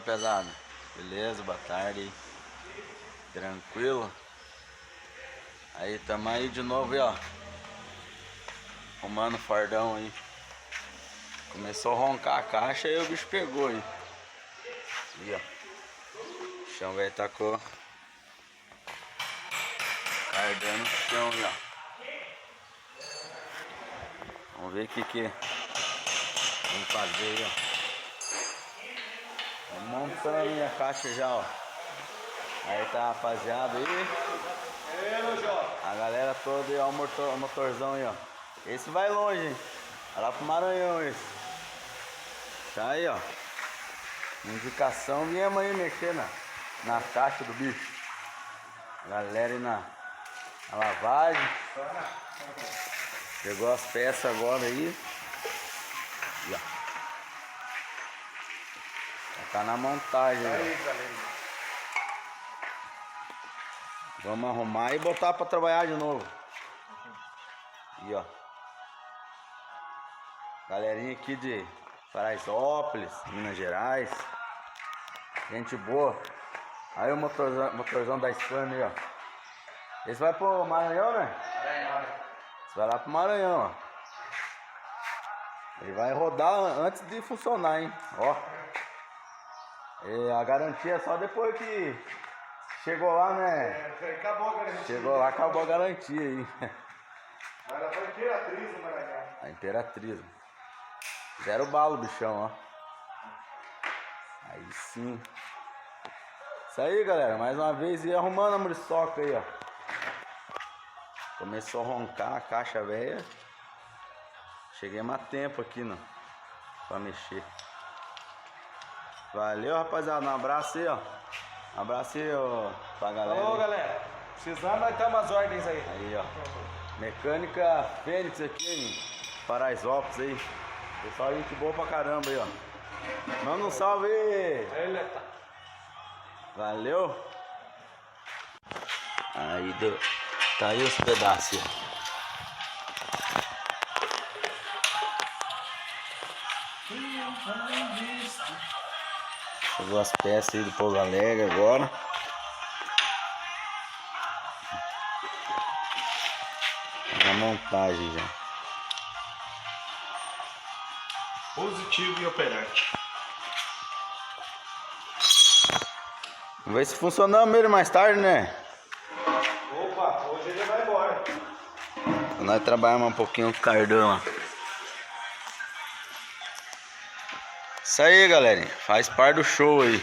rapaziada? Beleza, boa tarde. Tranquilo? Aí, tamo aí de novo aí, ó. Arrumando o fardão aí. Começou a roncar a caixa e o bicho pegou aí. Aí, ó. O chão vai estar cardando o chão aí, ó. Vamos ver o que vamos fazer aí, ó. Vamos montando aí a caixa já, ó. Aí tá a rapaziada aí. A galera toda aí, ó, o motorzão aí, ó. Esse vai longe, hein? Vai lá pro Maranhão esse. Tá aí, ó. Indicação, viemos aí mexer na caixa do bicho. Galera aí na lavagem. Pegou as peças agora aí. E, ó. Tá na montagem aí, galera. Vamos arrumar e botar pra trabalhar de novo. E ó, galerinha aqui de Paraisópolis, Minas Gerais. Gente boa. Aí o motorzão da Scania aí, ó. Esse vai pro Maranhão, né? Maranhão. Esse vai lá pro Maranhão, ó. Ele vai rodar antes de funcionar, hein? Ó. E a garantia é só depois que chegou lá, né? Acabou a garantia. Chegou lá, acabou a garantia aí. Mas ela foi Imperatriz no Maranhão. A Imperatriz. Zero balo, bichão, ó. Aí sim. Isso aí, galera. Mais uma vez e arrumando a muriçoca aí, ó. Começou a roncar a caixa velha. Cheguei mais tempo aqui, não. Pra mexer. Valeu, rapaziada. Um abraço aí, ó. Um abraço aí, ó, pra galera. Falou, galera. Precisando, nós estamos as ordens aí. Aí, ó. Mecânica Fênix aqui em Paraisópolis aí. Pessoal, gente boa pra caramba aí, ó. Manda um salve aí. Eita. Valeu. Aí, tá aí os pedaços, ó. Chegou as peças aí do Pouso Alegre agora. Na montagem já. Positivo e operante. Vamos ver se funcionamos ele mais tarde, né? Opa, hoje ele vai embora. Nós trabalhamos um pouquinho com o cardão, ó. Isso aí, galerinha. Faz parte do show aí.